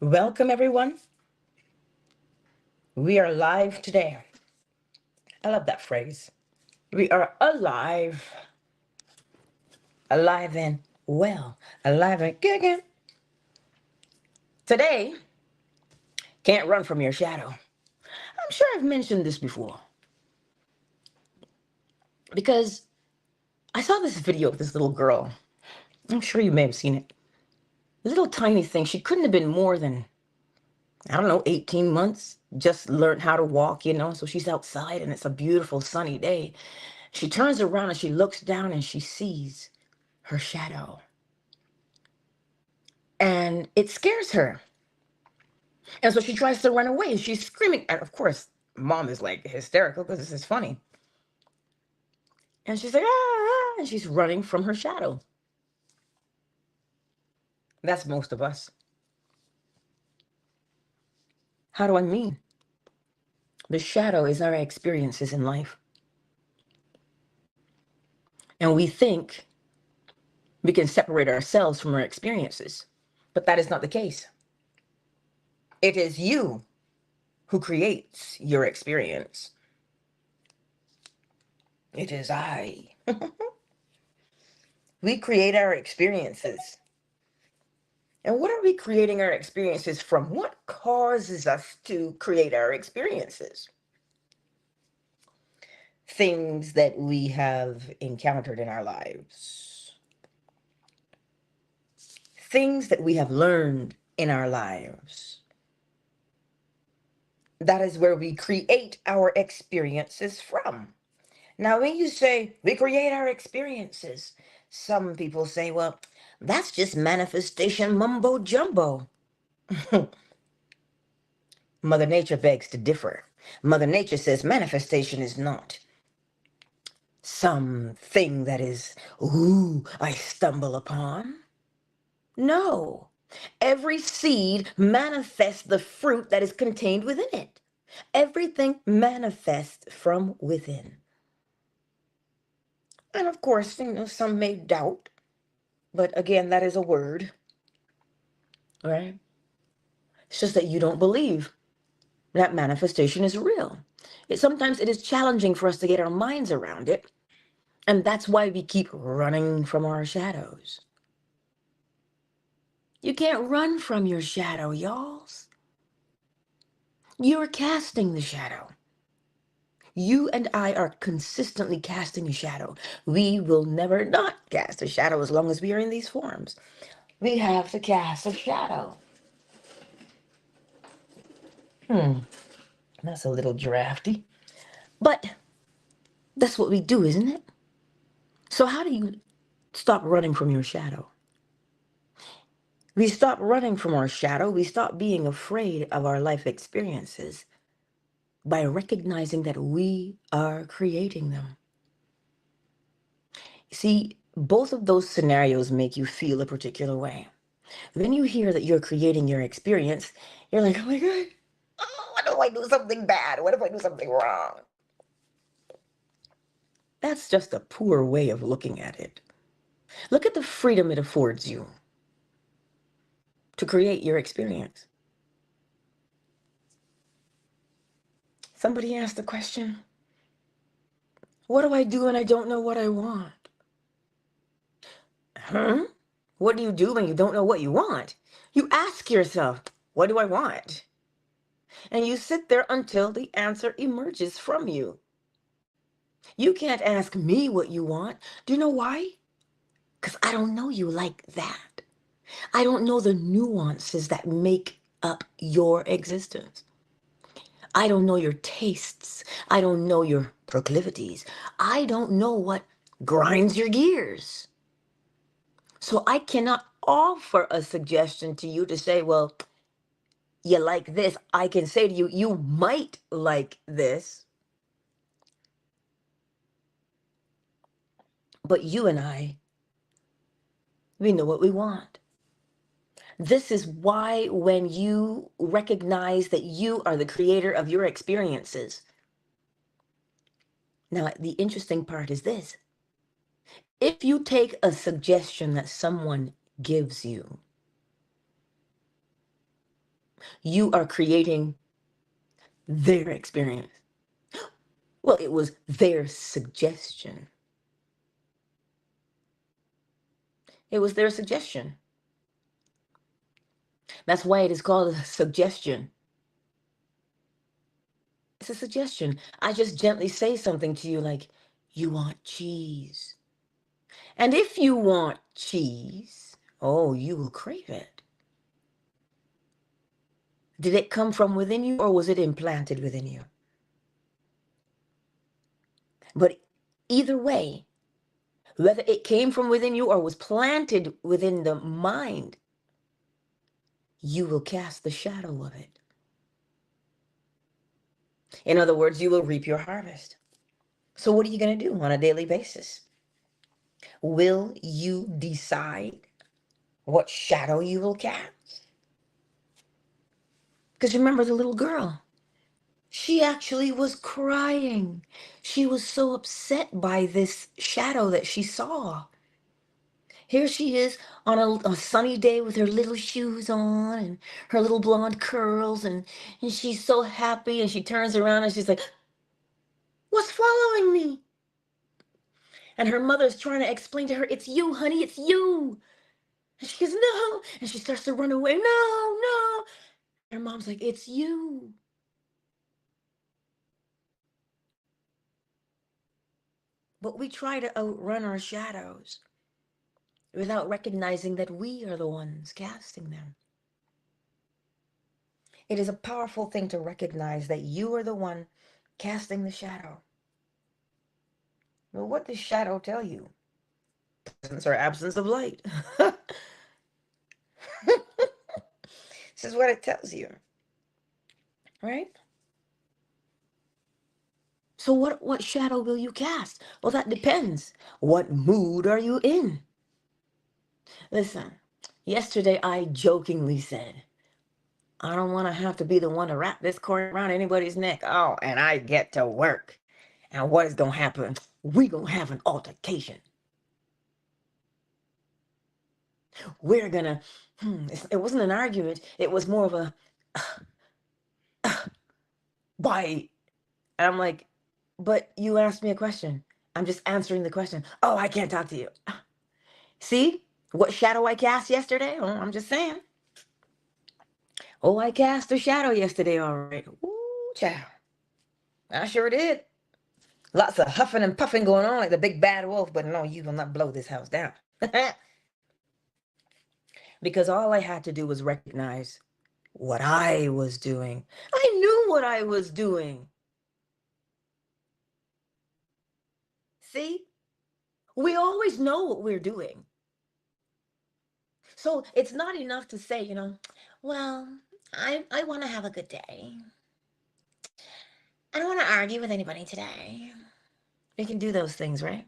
Welcome, everyone. We are live today. I love that phrase. We are alive, alive and well, alive and kicking. Today, can't run from your shadow. I'm sure I've mentioned this before because I saw this video of this little girl. I'm sure you may have seen it. Little tiny thing. She couldn't have been more than, I don't know, 18 months. Just learned how to walk, So she's outside and it's a beautiful sunny day. She turns around and she looks down and she sees her shadow. And it scares her. And so she tries to run away and she's screaming. And of course, mom is like hysterical because this is funny. And she's like, ah, and she's running from her shadow. That's most of us. How do I mean? The shadow is our experiences in life. And we think we can separate ourselves from our experiences, but that is not the case. It is you who creates your experience. It is I. We create our experiences. And what are we creating our experiences from? What causes us to create our experiences? Things that we have encountered in our lives. Things that we have learned in our lives. That is where we create our experiences from. Now, when you say we create our experiences, some people say, well, that's just manifestation mumbo jumbo. Mother Nature begs to differ. Mother Nature says manifestation is not something that is, ooh, I stumble upon. No. Every seed manifests the fruit that is contained within it. Everything manifests from within. And of course, some may doubt, but again, that is a word, right? It's just that you don't believe that manifestation is real. Sometimes it is challenging for us to get our minds around it. And that's why we keep running from our shadows. You can't run from your shadow, y'all. You're casting the shadow. You and I are consistently casting a shadow. We will never not cast a shadow as long as we are in these forms. We have to cast a shadow. That's a little drafty. But that's what we do, isn't it? So how do you stop running from your shadow? We stop running from our shadow. We stop being afraid of our life experiences by recognizing that we are creating them. See, both of those scenarios make you feel a particular way. When you hear that you're creating your experience, you're like, oh my God, oh, what if I do something bad? What if I do something wrong? That's just a poor way of looking at it. Look at the freedom it affords you to create your experience. Somebody asked the question, what do I do when I don't know what I want? What do you do when you don't know what you want? You ask yourself, what do I want? And you sit there until the answer emerges from you. You can't ask me what you want. Do you know why? Because I don't know you like that. I don't know the nuances that make up your existence. I don't know your tastes. I don't know your proclivities. I don't know what grinds your gears. So I cannot offer a suggestion to you to say, well, you like this. I can say to you, you might like this. But you and I, we know what we want. This is why when you recognize that you are the creator of your experiences. Now, the interesting part is this. If you take a suggestion that someone gives you, You are creating their experience. Well, it was their suggestion. It was their suggestion. That's why it is called a suggestion. It's a suggestion. I just gently say something to you like, you want cheese. And if you want cheese, oh, you will crave it. Did it come from within you or was it implanted within you? But either way, whether it came from within you or was planted within the mind, you will cast the shadow of it. In other words, you will reap your harvest. So what are you going to do on a daily basis? Will you decide what shadow you will cast? Because remember the little girl. She actually was crying. She was so upset by this shadow that she saw. Here she is on a sunny day with her little shoes on and her little blonde curls, and she's so happy, and she turns around and she's like, what's following me? And her mother's trying to explain to her, it's you, honey, it's you. And she goes, no. And she starts to run away. No, no. Her mom's like, it's you. But we try to outrun our shadows without recognizing that we are the ones casting them. It is a powerful thing to recognize that you are the one casting the shadow. Well, what does shadow tell you? Presence or absence of light. This is what it tells you, right? So what shadow will you cast? Well, that depends. What mood are you in? Listen, yesterday I jokingly said, I don't want to have to be the one to wrap this cord around anybody's neck. Oh, and I get to work. And what is going to happen? We're going to have an altercation. We're going to, it wasn't an argument. It was more of a bite. And I'm like, but you asked me a question. I'm just answering the question. Oh, I can't talk to you. See what shadow I cast yesterday? Oh, I'm just saying. Oh, I cast a shadow yesterday, all right. Ooh, child. I sure did. Lots of huffing and puffing going on like the big bad wolf, but no, you will not blow this house down. Because all I had to do was recognize what I was doing. I knew what I was doing. See? We always know what we're doing. So it's not enough to say, well, I want to have a good day. I don't want to argue with anybody today. We can do those things, right?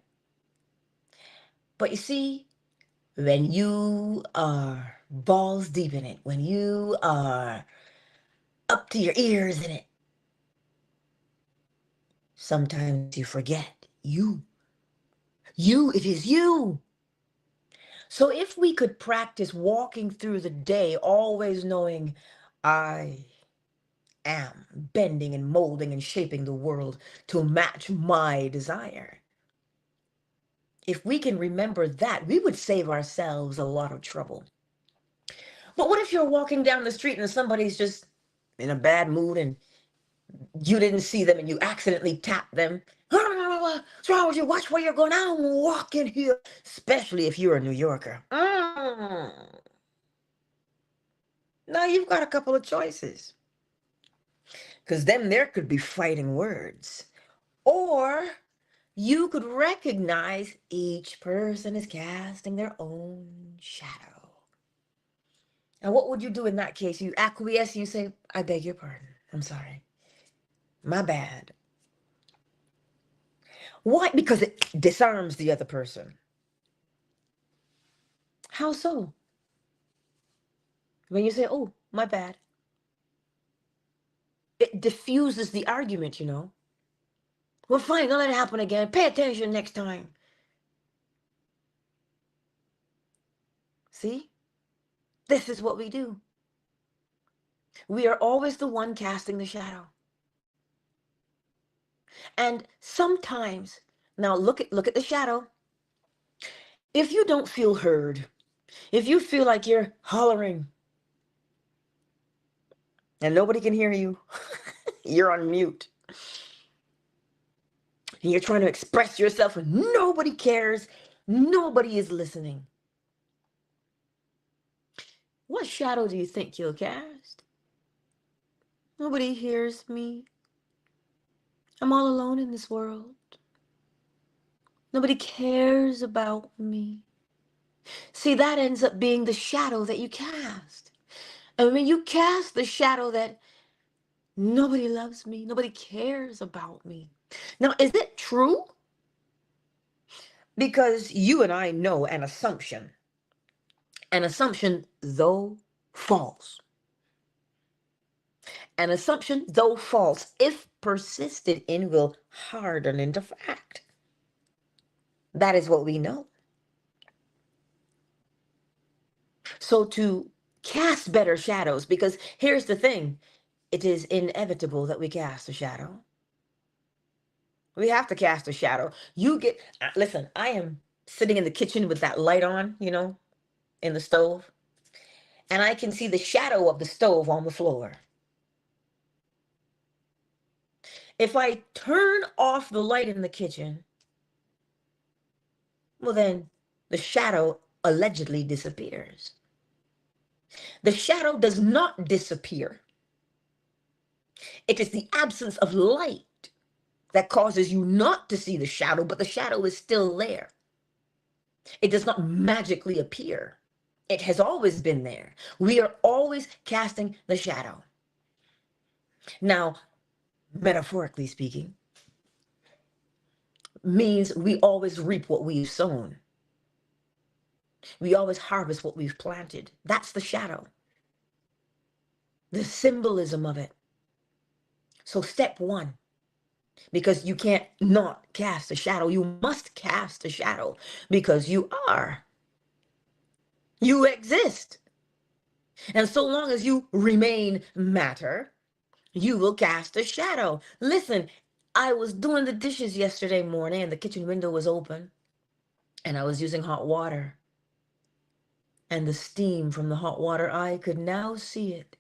But you see, when you are balls deep in it, when you are up to your ears in it, sometimes you forget you. It is you. So if we could practice walking through the day, always knowing I am bending and molding and shaping the world to match my desire. If we can remember that, we would save ourselves a lot of trouble. But what if you're walking down the street and somebody's just in a bad mood and you didn't see them and you accidentally tap them? What's wrong with you? Watch where you're going. I don't walk in here. Especially if you're a New Yorker. Now you've got a couple of choices. Because then there could be fighting words. Or you could recognize each person is casting their own shadow. And what would you do in that case? You acquiesce, you say, I beg your pardon. I'm sorry. My bad. Why? Because it disarms the other person. How so? When you say, oh, my bad, it diffuses the argument, Well, fine, don't let it happen again. Pay attention next time. See? This is what we do. We are always the one casting the shadow. And sometimes, now look at the shadow. If you don't feel heard, if you feel like you're hollering and nobody can hear you, you're on mute, and you're trying to express yourself and nobody cares, nobody is listening, what shadow do you think you'll cast? Nobody hears me. I'm all alone in this world. Nobody cares about me. See, that ends up being the shadow that you cast. And when you cast the shadow that nobody loves me, nobody cares about me. Now, is it true? Because you and I know an assumption, though false, an assumption, though false, if persisted in, will harden into fact. That is what we know. So to cast better shadows, because here's the thing, it is inevitable that we cast a shadow. We have to cast a shadow. Listen, I am sitting in the kitchen with that light on, in the stove, and I can see the shadow of the stove on the floor. If I turn off the light in the kitchen, well, then the shadow allegedly disappears. The shadow does not disappear. It is the absence of light that causes you not to see the shadow, but the shadow is still there. It does not magically appear. It has always been there. We are always casting the shadow. Now, metaphorically speaking, means we always reap what we've sown. We always harvest what we've planted. That's the shadow, the symbolism of it. So step one, because you can't not cast a shadow, you must cast a shadow because you are. You exist. And so long as you remain matter, you will cast a shadow. Listen, I was doing the dishes yesterday morning and the kitchen window was open and I was using hot water. And the steam from the hot water, I could now see it.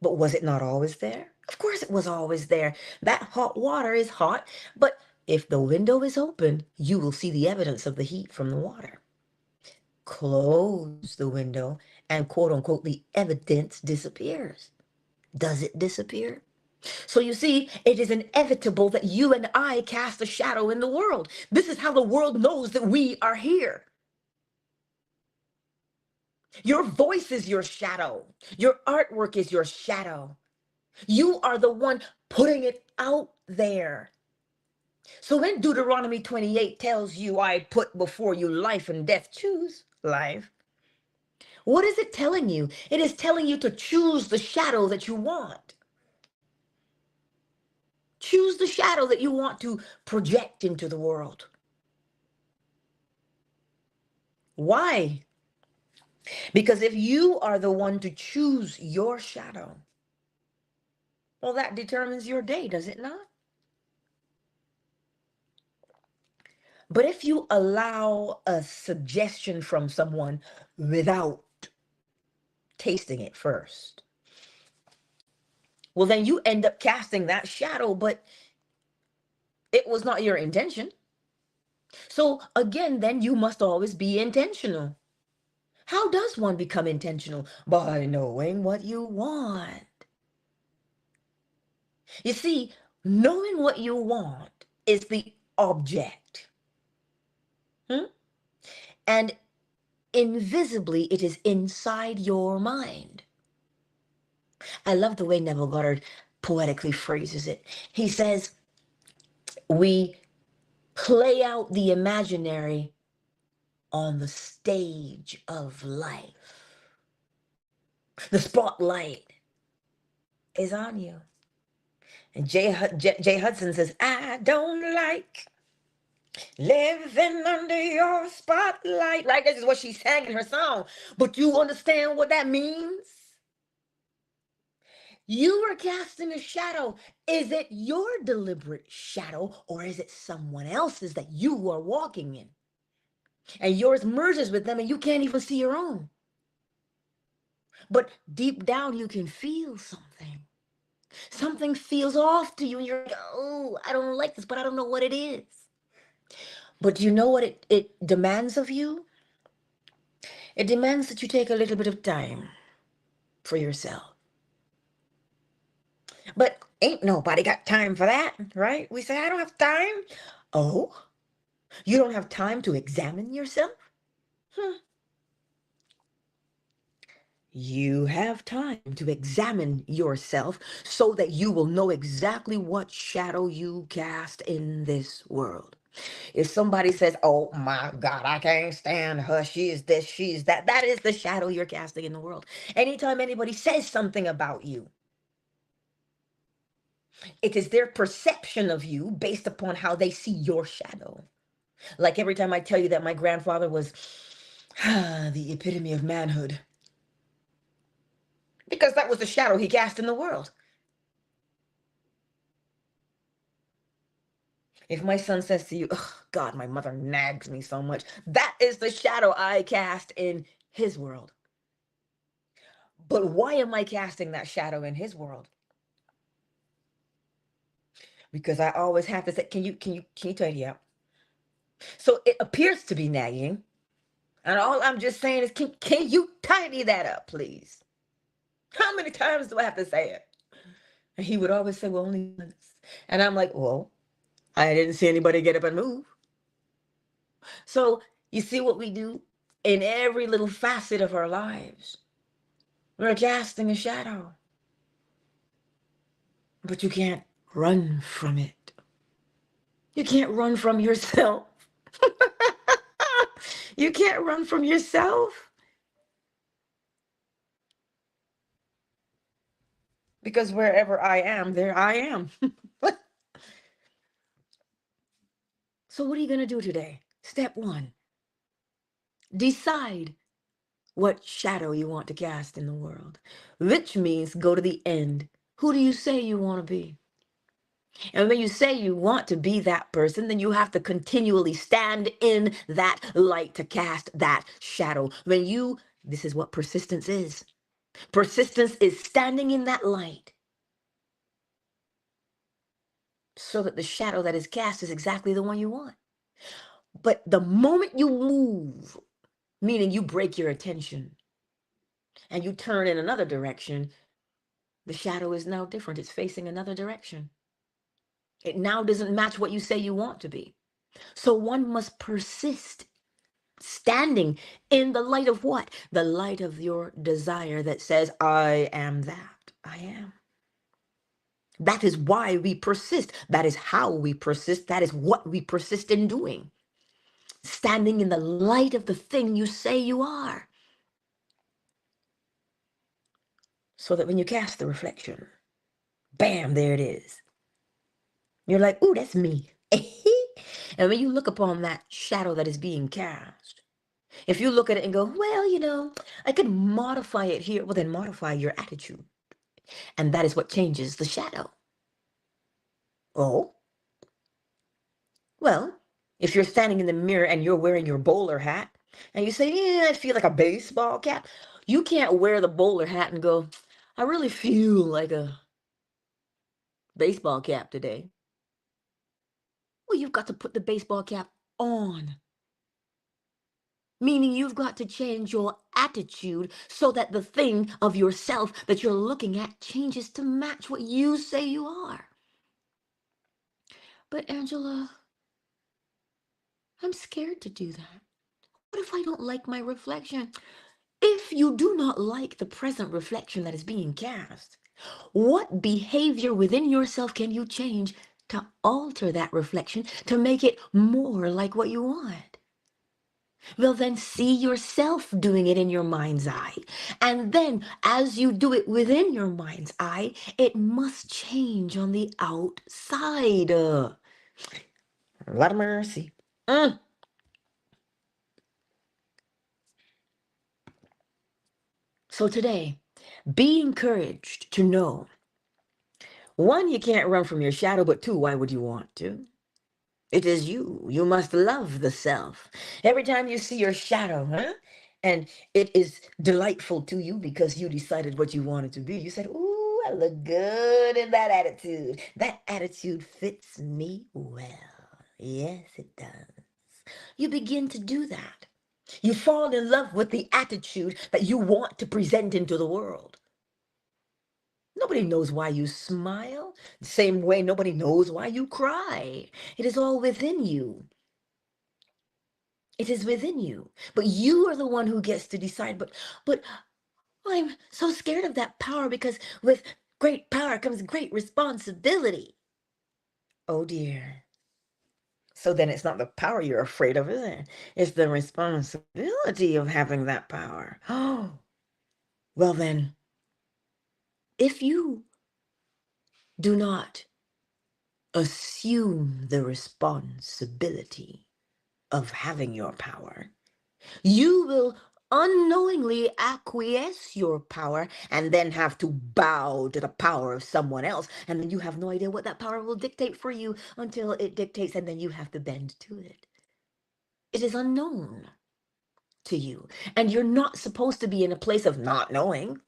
But was it not always there? Of course it was always there. That hot water is hot, but if the window is open, you will see the evidence of the heat from the water. Close the window and quote unquote, the evidence disappears. Does it disappear? So you see, it is inevitable that you and I cast a shadow in the world. This is how the world knows that we are here. Your voice is your shadow. Your artwork is your shadow. You are the one putting it out there. So when Deuteronomy 28 tells you, I put before you life and death, choose life. What is it telling you? It is telling you to choose the shadow that you want. Choose the shadow that you want to project into the world. Why? Because if you are the one to choose your shadow, well, that determines your day, does it not? But if you allow a suggestion from someone without tasting it first, well, then you end up casting that shadow, but it was not your intention. So again, then you must always be intentional. How does one become intentional? By knowing what you want. You see, knowing what you want is the object. And invisibly, it is inside your mind. I love the way Neville Goddard poetically phrases it. He says, we play out the imaginary on the stage of life. The spotlight is on you. And Jay Hudson says, I don't like living under your spotlight. Right? This is what she sang in her song. But you understand what that means? You are casting a shadow. Is it your deliberate shadow, or is it someone else's that you are walking in? And yours merges with them and you can't even see your own. But deep down, you can feel something. Something feels off to you, and you're like, oh, I don't like this, but I don't know what it is. But do you know what it demands of you? It demands that you take a little bit of time for yourself. But ain't nobody got time for that, right? We say, I don't have time. Oh, you don't have time to examine yourself? You have time to examine yourself so that you will know exactly what shadow you cast in this world. If somebody says, oh my God, I can't stand her, she is this, she is that, that is the shadow you're casting in the world. Anytime anybody says something about you, it is their perception of you based upon how they see your shadow. Like every time I tell you that my grandfather was the epitome of manhood, because that was the shadow he cast in the world. If my son says to you, oh, God, my mother nags me so much, that is the shadow I cast in his world. But why am I casting that shadow in his world? Because I always have to say, can you tidy up? So it appears to be nagging. And all I'm just saying is, can you tidy that up, please? How many times do I have to say it? And he would always say, well, only once. And I'm like, well, I didn't see anybody get up and move. So you see what we do in every little facet of our lives. We're casting a shadow. But you can't run from it. You can't run from yourself. You can't run from yourself. Because wherever I am, there I am. So what are you going to do today? Step one, decide what shadow you want to cast in the world, which means go to the end. Who do you say you want to be? And when you say you want to be that person, then you have to continually stand in that light to cast that shadow. This is what persistence is. Persistence is standing in that light so that the shadow that is cast is exactly the one you want. But the moment you move, meaning you break your attention and you turn in another direction, the shadow is now different. It's facing another direction. It now doesn't match what you say you want to be. So one must persist standing in the light of what? The light of your desire that says, I am that. I am. That is why we persist. That is how we persist. That is what we persist in doing. Standing in the light of the thing you say you are. So that when you cast the reflection, bam, there it is. You're like, ooh, that's me. And when you look upon that shadow that is being cast, if you look at it and go, well, I could modify it here, well, then modify your attitude. And that is what changes the shadow. Oh, well, if you're standing in the mirror and you're wearing your bowler hat and you say, yeah, I feel like a baseball cap, you can't wear the bowler hat and go, I really feel like a baseball cap today. Well, you've got to put the baseball cap on. Meaning you've got to change your attitude so that the thing of yourself that you're looking at changes to match what you say you are. But Angela, I'm scared to do that. What if I don't like my reflection? If you do not like the present reflection that is being cast, what behavior within yourself can you change to alter that reflection to make it more like what you want? Well, then see yourself doing it in your mind's eye. And then as you do it within your mind's eye, it must change on the outside. A lot of mercy. So today, be encouraged to know One, you can't run from your shadow, but two, why would you want to? It is you. You must love the self. Every time you see your shadow, huh? And it is delightful to you because you decided what you wanted to be. You said, ooh, I look good in that attitude. That attitude fits me well. Yes, it does. You begin to do that. You fall in love with the attitude that you want to present into the world. Nobody knows why you smile. The same way nobody knows why you cry. It is all within you. It is within you. But you are the one who gets to decide. But I'm so scared of that power because with great power comes great responsibility. Oh dear. So then it's not the power you're afraid of, is it? It's the responsibility of having that power. Oh, well then, if you do not assume the responsibility of having your power, you will unknowingly acquiesce your power and then have to bow to the power of someone else. And then you have no idea what that power will dictate for you until it dictates, and then you have to bend to it. It is unknown to you. And you're not supposed to be in a place of not knowing.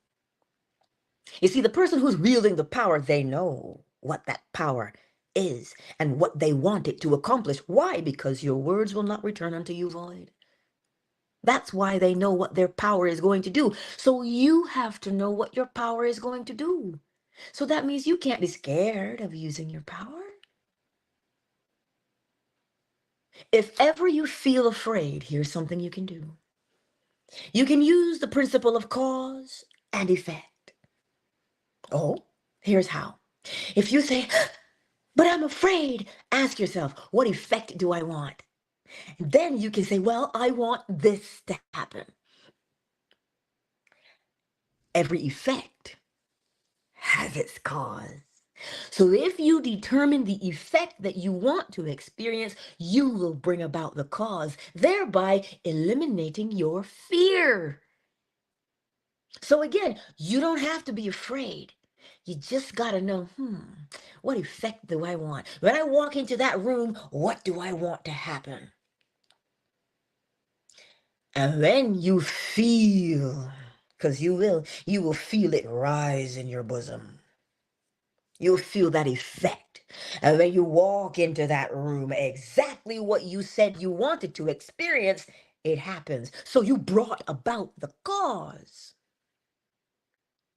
You see, the person who's wielding the power, they know what that power is and what they want it to accomplish. Why? Because your words will not return unto you void. That's why they know what their power is going to do. So you have to know what your power is going to do. So that means you can't be scared of using your power. If ever you feel afraid, here's something you can do. You can use the principle of cause and effect. Oh, here's how. If you say, but I'm afraid, ask yourself, what effect do I want? And then you can say, well, I want this to happen. Every effect has its cause. So if you determine the effect that you want to experience, you will bring about the cause, thereby eliminating your fear. So again, you don't have to be afraid. You just got to know, what effect do I want? When I walk into that room, what do I want to happen? And then you feel, because you will feel it rise in your bosom. You'll feel that effect. And when you walk into that room, exactly what you said you wanted to experience, it happens. So you brought about the cause.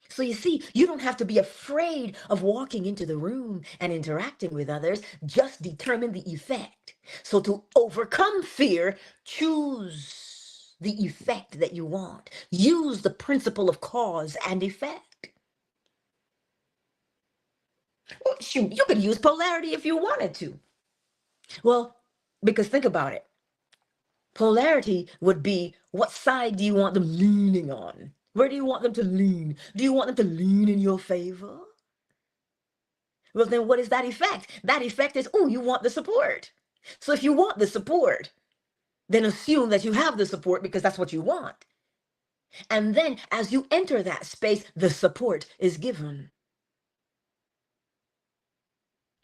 So you see, you don't have to be afraid of walking into the room and interacting with others. Just determine the effect. So to overcome fear, choose the effect that you want. Use the principle of cause and effect. Well, shoot, you could use polarity if you wanted to. Well, because think about it. Polarity would be, what side do you want them leaning on? Where do you want them to lean? Do you want them to lean in your favor? Well, then what is that effect? That effect is, oh, you want the support. So if you want the support, then assume that you have the support because that's what you want. And then as you enter that space, the support is given.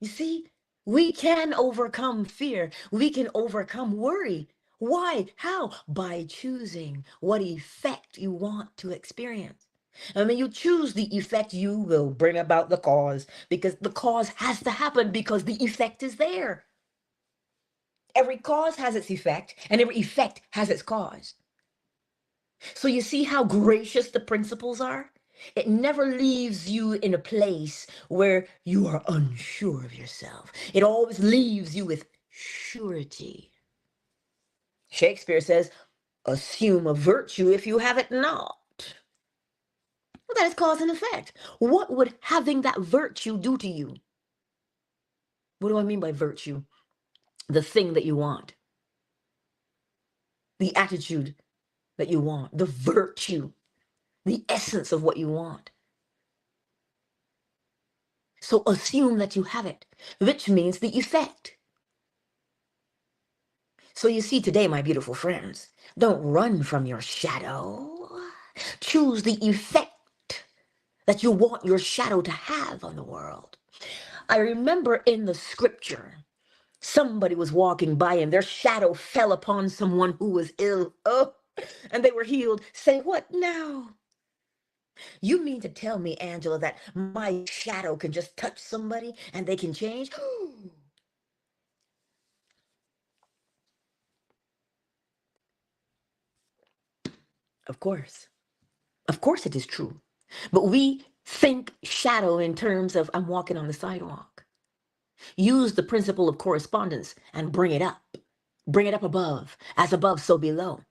You see, we can overcome fear. We can overcome worry. Why? How? By choosing what effect you want to experience. And when you choose the effect, you will bring about the cause, because the cause has to happen because the effect is there. Every cause has its effect, and every effect has its cause. So you see how gracious the principles are? It never leaves you in a place where you are unsure of yourself. It always leaves you with surety. Shakespeare says, assume a virtue if you have it not. Well, that is cause and effect. What would having that virtue do to you? What do I mean by virtue? The thing that you want. The attitude that you want. The virtue. The essence of what you want. So assume that you have it, which means the effect. So you see today, my beautiful friends, don't run from your shadow. Choose the effect that you want your shadow to have on the world. I remember in the scripture, somebody was walking by and their shadow fell upon someone who was ill. Oh, and they were healed. Say, what now? You mean to tell me, Angela, that my shadow can just touch somebody and they can change? Of course. Of course it is true. But we think shadow in terms of I'm walking on the sidewalk. Use the principle of correspondence and bring it up. Bring it up above. As above, so below.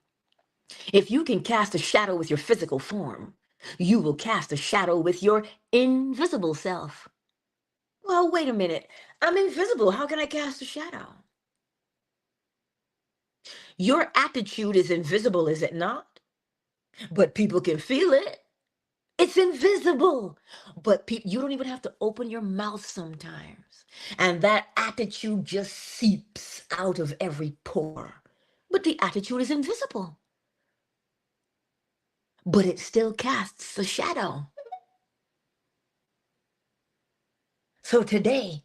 If you can cast a shadow with your physical form, you will cast a shadow with your invisible self. Well, wait a minute. I'm invisible. How can I cast a shadow? Your attitude is invisible, is it not? But people can feel it. It's invisible. But you don't even have to open your mouth sometimes. And that attitude just seeps out of every pore. But the attitude is invisible. But it still casts a shadow. So today,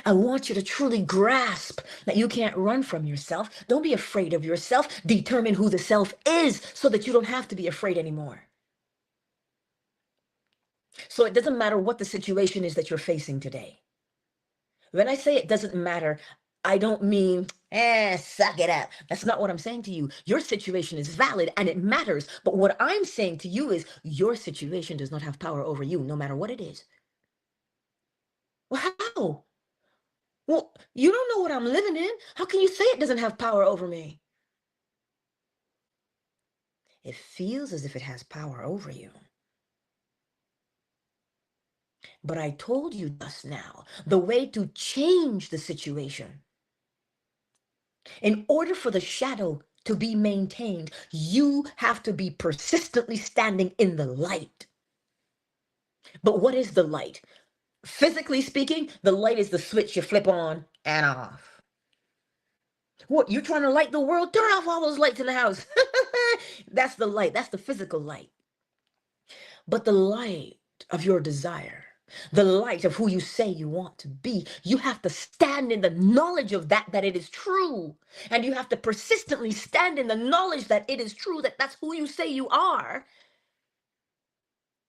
I want you to truly grasp that you can't run from yourself. Don't be afraid of yourself. Determine who the self is so that you don't have to be afraid anymore. So it doesn't matter what the situation is that you're facing today. When I say it doesn't matter, I don't mean, suck it up. That's not what I'm saying to you. Your situation is valid and it matters. But what I'm saying to you is your situation does not have power over you, no matter what it is. Well, how? Well, you don't know what I'm living in. How can you say it doesn't have power over me? It feels as if it has power over you. But I told you just now, the way to change the situation, in order for the shadow to be maintained, you have to be persistently standing in the light. But what is the light? Physically speaking, the light is the switch you flip on and off. What, you're trying to light the world? Turn off all those lights in the house. That's the light. That's the physical light. But the light of your desire, the light of who you say you want to be, you have to stand in the knowledge of that it is true. And you have to persistently stand in the knowledge that it is true, that that's who you say you are.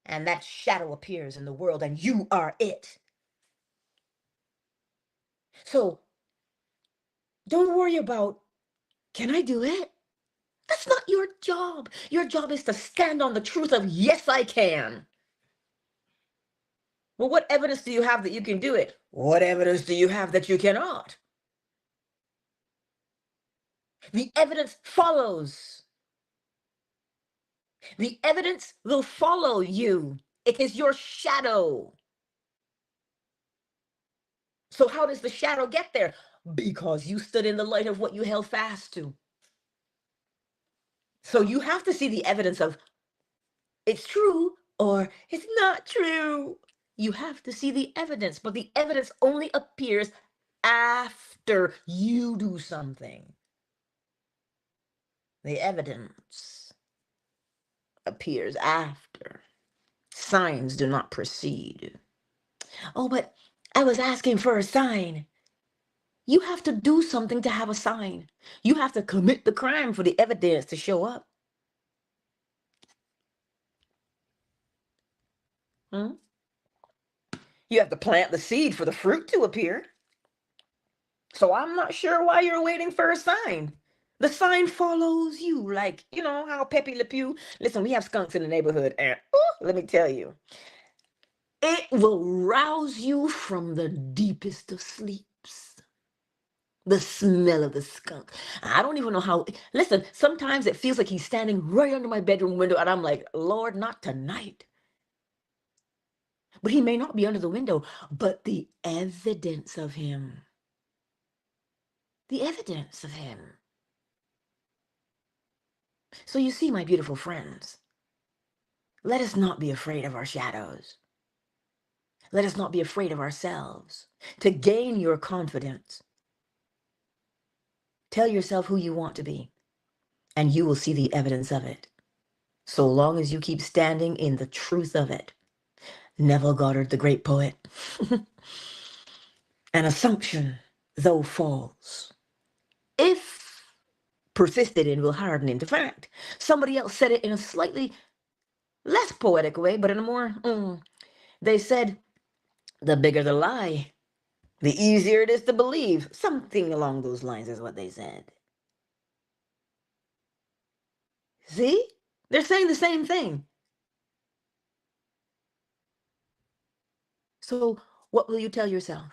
And that shadow appears in the world and you are it. So don't worry about, can I do it? That's not your job. Your job is to stand on the truth of, yes, I can. Well, what evidence do you have that you can do it? What evidence do you have that you cannot? The evidence follows. The evidence will follow you. It is your shadow. So how does the shadow get there? Because you stood in the light of what you held fast to. So you have to see the evidence of it's true or it's not true. You have to see the evidence, but the evidence only appears after you do something. The evidence appears after. Signs do not precede. Oh, but I was asking for a sign. You have to do something to have a sign. You have to commit the crime for the evidence to show up. Hmm? You have to plant the seed for the fruit to appear. So I'm not sure why you're waiting for a sign. The sign follows you, like, you know, how Pepe Le Pew. Listen, we have skunks in the neighborhood, and let me tell you, it will rouse you from the deepest of sleeps. The smell of the skunk. I don't even know how. Listen, sometimes it feels like he's standing right under my bedroom window, and I'm like, Lord, not tonight. But he may not be under the window, but the evidence of him. The evidence of him. So you see, my beautiful friends, let us not be afraid of our shadows. Let us not be afraid of ourselves. To gain your confidence, tell yourself who you want to be, and you will see the evidence of it. So long as you keep standing in the truth of it. Neville Goddard, the great poet. An assumption, though false, if persisted in, will harden into fact. Somebody else said it in a slightly less poetic way, but in a more, they said, the bigger the lie, the easier it is to believe. Something along those lines is what they said. See? They're saying the same thing. So, what will you tell yourself?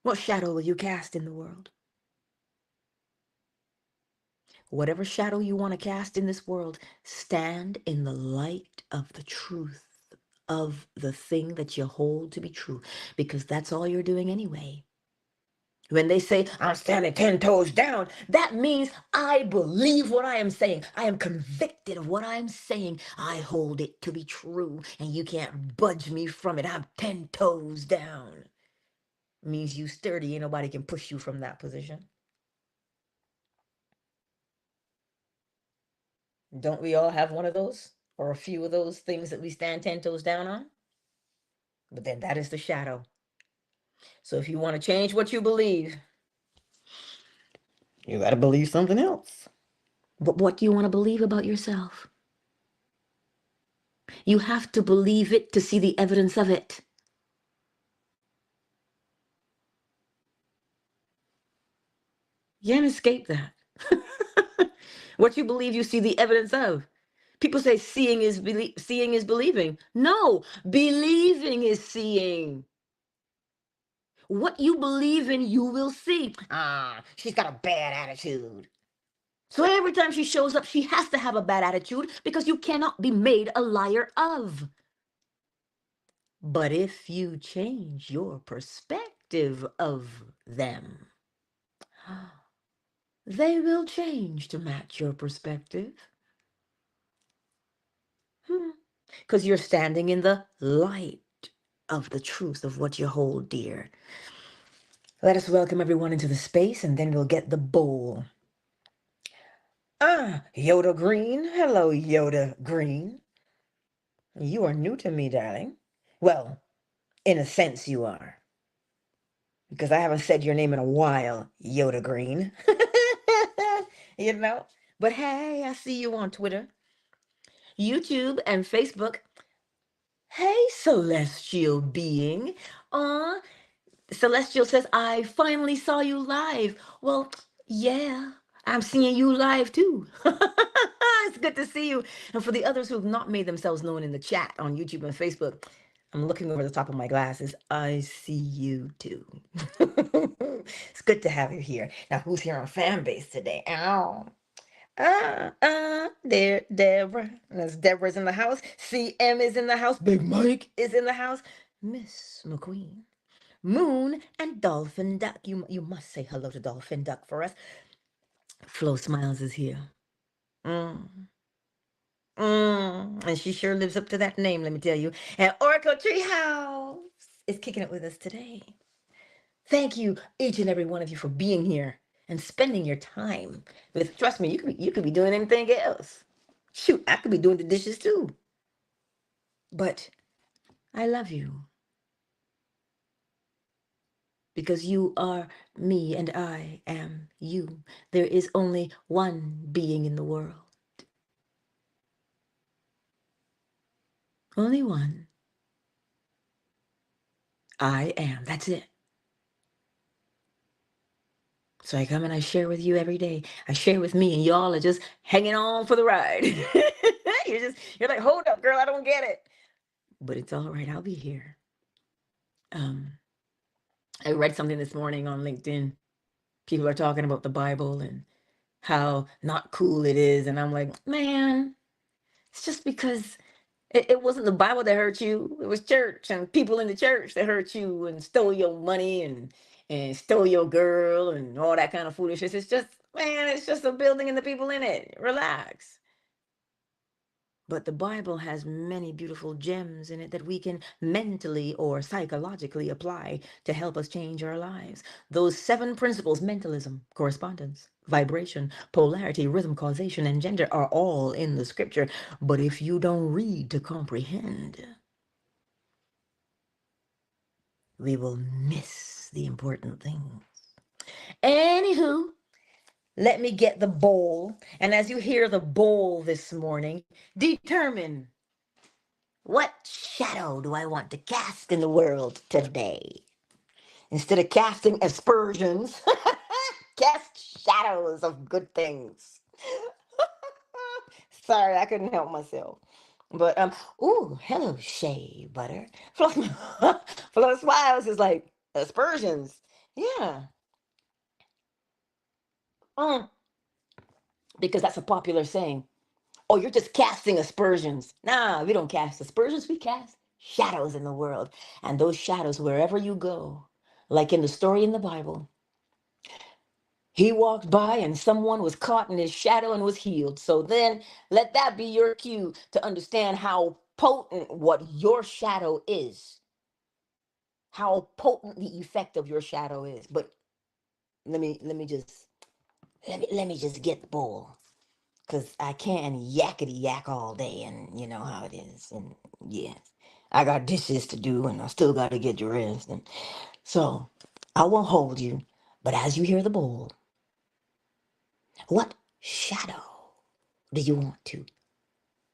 What shadow will you cast in the world? Whatever shadow you want to cast in this world, stand in the light of the truth of the thing that you hold to be true, because that's all you're doing anyway. When they say, I'm standing 10 toes down, that means I believe what I am saying. I am convicted of what I'm saying. I hold it to be true, and you can't budge me from it. I'm 10 toes down. It means you sturdy. Ain't nobody can push you from that position. Don't we all have one of those? Or a few of those things that we stand 10 toes down on? But then that is the shadow. So if you want to change what you believe, you got to believe something else. But what do you want to believe about yourself? You have to believe it to see the evidence of it. You can't escape that. What you believe, you see the evidence of. People say seeing is believing. No, believing is seeing. What you believe in, you will see. She's got a bad attitude. So every time she shows up, she has to have a bad attitude, because you cannot be made a liar of. But if you change your perspective of them, they will change to match your perspective. Because you're standing in the light of the truth of what you hold dear. Let us welcome everyone into the space, and then we'll get the bowl. Yoda Green. Hello, Yoda Green. You are new to me, darling. Well, in a sense you are. Because I haven't said your name in a while, Yoda Green. You know? But hey, I see you on Twitter, YouTube, and Facebook. Hey, celestial being. Celestial says, I finally saw you live. Well, yeah, I'm seeing you live too. It's good to see you. And for the others who have not made themselves known in the chat on YouTube and Facebook, I'm looking over the top of my glasses. I see you too. It's good to have you here. Now, who's here on Fanbase today? Ow. There, Deborah. That's Deborah's in the house. CM is in the house. Big Mike is in the house. Miss McQueen, Moon, and Dolphin Duck. You must say hello to Dolphin Duck for us. Flo Smiles is here. And she sure lives up to that name, let me tell you. And Oracle Treehouse is kicking it with us today. Thank you, each and every one of you, for being here and spending your time with. Trust me, you could be doing anything else. Shoot, I could be doing the dishes too. But I love you, because you are me and I am you. There is only one being in the world. Only one. I am. That's it. So I come and I share with you every day. I share with me, and y'all are just hanging on for the ride. You're like, hold up, girl, I don't get it. But it's all right. I'll be here. I read something this morning on LinkedIn. People are talking about the Bible and how not cool it is. And I'm like, man, it's just because it wasn't the Bible that hurt you. It was church and people in the church that hurt you and stole your money and stole your girl and all that kind of foolishness. It's just, man, it's just a building and the people in it. Relax. But the Bible has many beautiful gems in it that we can mentally or psychologically apply to help us change our lives. Those 7 principles: mentalism, correspondence, vibration, polarity, rhythm, causation, and gender, are all in the scripture. But if you don't read to comprehend, we will miss the important thing. Anywho, let me get the bowl. And as you hear the bowl this morning, determine what shadow do I want to cast in the world today? Instead of casting aspersions, cast shadows of good things. Sorry, I couldn't help myself. But ooh, hello, Shea Butter. Flo Smiles is like aspersions. Yeah. Mm, because that's a popular saying. Oh, you're just casting aspersions. Nah, we don't cast aspersions, we cast shadows in the world. And those shadows, wherever you go, like in the story in the Bible, he walked by and someone was caught in his shadow and was healed. So then let that be your cue to understand how potent what your shadow is, how potent the effect of your shadow is. But let me just get the bowl, because I can't yakety yak all day, and you know how it is. And yeah, I got dishes to do and I still got to get dressed. And so I won't hold you, but as you hear the bowl, what shadow do you want to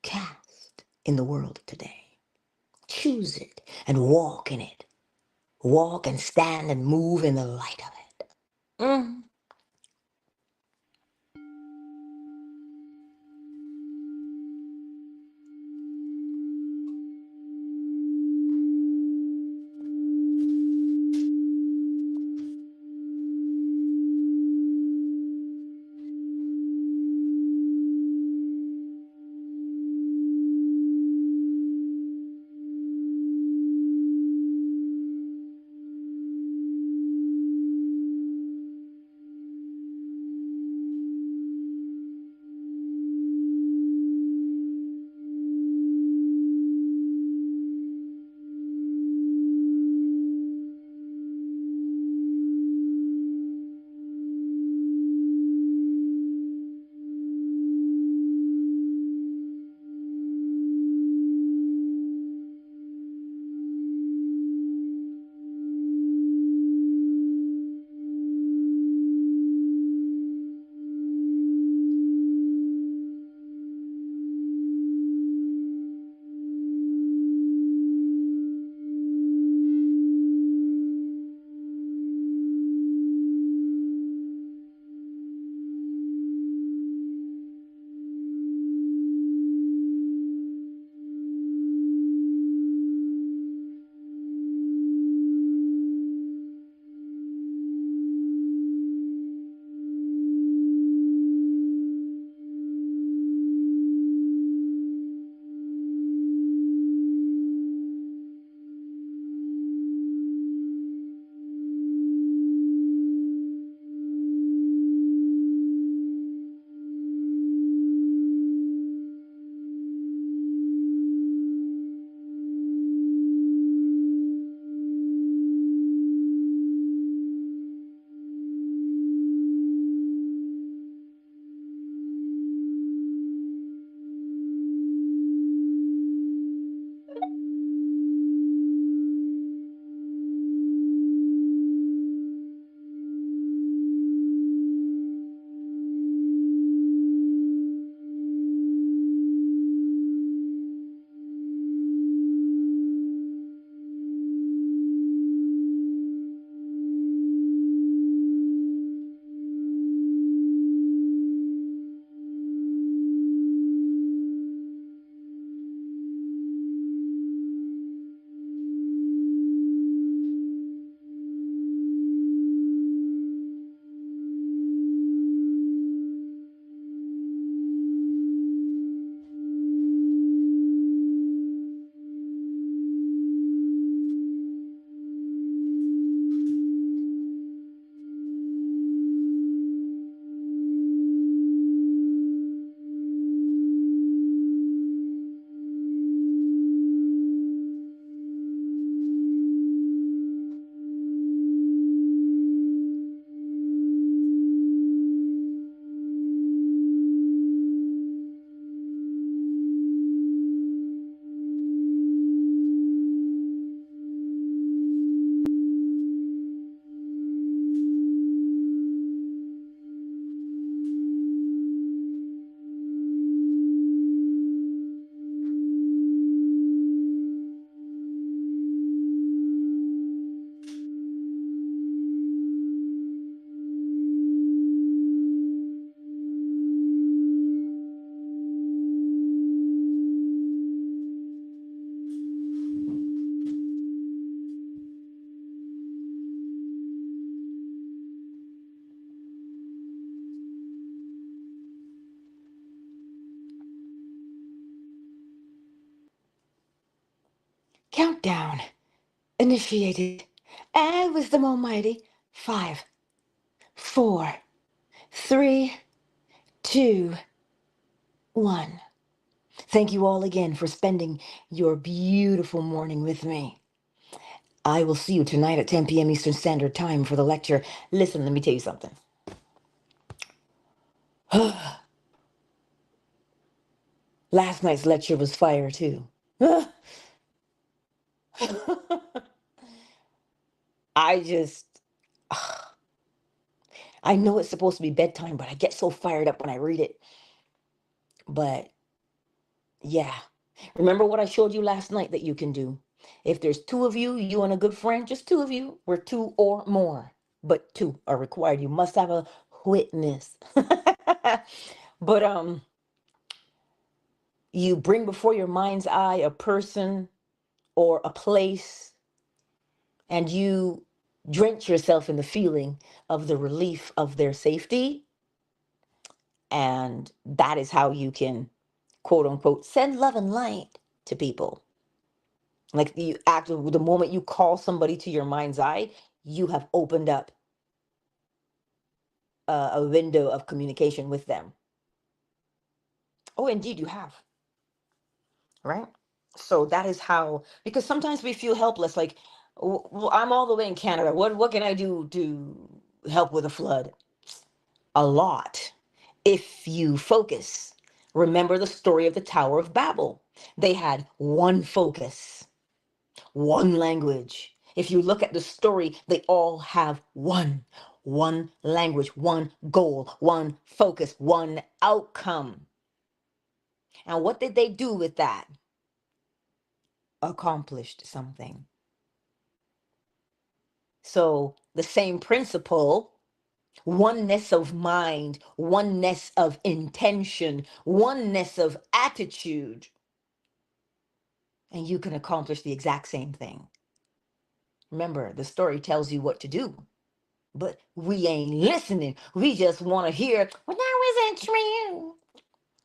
cast in the world today? Choose it and walk in it. Walk and stand and move in the light of it. Mm. Countdown initiated. And wisdom almighty. 5, 4, 3, 2, 1. Thank you all again for spending your beautiful morning with me. I will see you tonight at 10 p.m. Eastern Standard Time for the lecture. Listen, let me tell you something. Last night's lecture was fire too. I just, I know it's supposed to be bedtime, but I get so fired up when I read it. But yeah, remember what I showed you last night that you can do? If there's two of you, you and a good friend, just two of you, we're two or more, but two are required. You must have a witness. But you bring before your mind's eye a person or a place, and you drench yourself in the feeling of the relief of their safety. And that is how you can, quote unquote, send love and light to people. Like you act the moment you call somebody to your mind's eye, you have opened up a window of communication with them. Oh, indeed, you have. Right? So that is how, because sometimes we feel helpless. Like, well, I'm all the way in Canada. What can I do to help with a flood? A lot. If you focus, remember the story of the Tower of Babel. They had one focus, one language. If you look at the story, they all have one language, one goal, one focus, one outcome. And what did they do with that? Accomplished something. So the same principle, oneness of mind, oneness of intention, oneness of attitude, and you can accomplish the exact same thing. Remember, the story tells you what to do, but we ain't listening. We just want to hear, well, that wasn't true.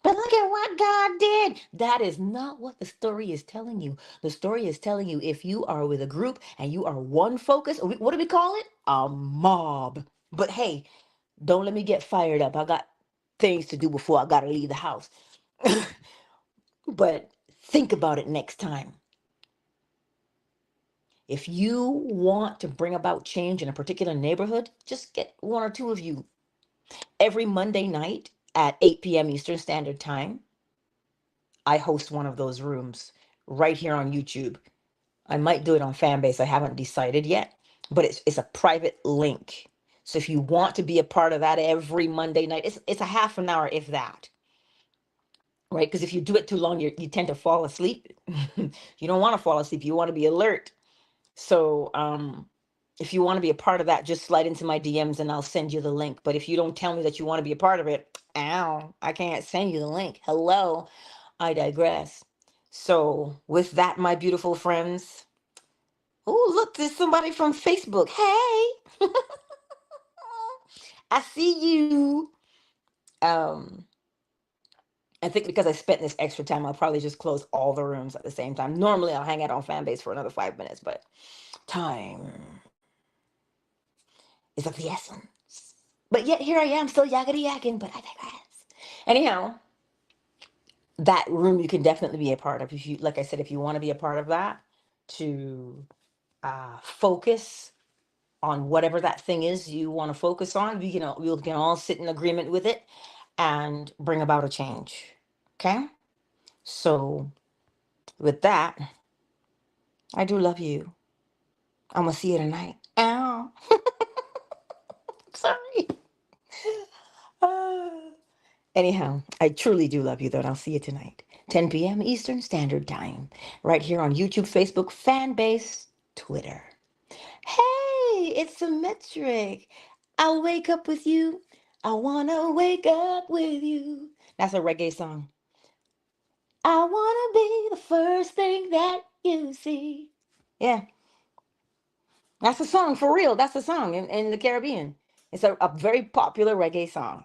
But look at what God did. That is not what the story is telling you. The story is telling you if you are with a group and you are one focus, what do we call it? A mob. But hey, don't let me get fired up. I got things to do before I got to leave the house. But think about it next time. If you want to bring about change in a particular neighborhood, just get one or two of you. Every Monday night at 8 p.m. Eastern Standard Time, I host one of those rooms right here on YouTube. I might do it on Fanbase. I haven't decided yet, but it's a private link. So if you want to be a part of that every Monday night, it's a half an hour, if that. Right? Because if you do it too long, you tend to fall asleep. You don't want to fall asleep. You want to be alert. So if you want to be a part of that, just slide into my DMs and I'll send you the link. But if you don't tell me that you want to be a part of it, ow, I can't send you the link. Hello, I digress. So with that, my beautiful friends. Oh, look, there's somebody from Facebook. Hey, I see you. Um, I think because I spent this extra time, I'll probably just close all the rooms at the same time. Normally, I'll hang out on Fanbase for another 5 minutes, but time is of the essence. But yet here I am, still yakety yakking, but I digress. Anyhow, that room you can definitely be a part of. If you, like I said, if you want to be a part of that, to focus on whatever that thing is you want to focus on, we can all sit in agreement with it and bring about a change. Okay? So with that, I do love you. I'm gonna see you tonight. Ow. Sorry. Anyhow, I truly do love you though, and I'll see you tonight. 10 p.m. Eastern Standard Time. Right here on YouTube, Facebook, Fanbase, Twitter. Hey, it's symmetric. I'll wake up with you. I wanna wake up with you. That's a reggae song. I wanna be the first thing that you see. Yeah, that's a song for real. That's a song in the Caribbean. It's a very popular reggae song.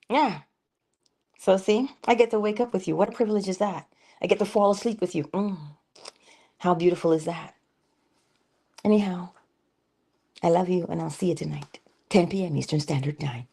Yeah. So see, I get to wake up with you. What a privilege is that? I get to fall asleep with you. How beautiful is that? Anyhow, I love you, and I'll see you tonight, 10 p.m. Eastern Standard Time.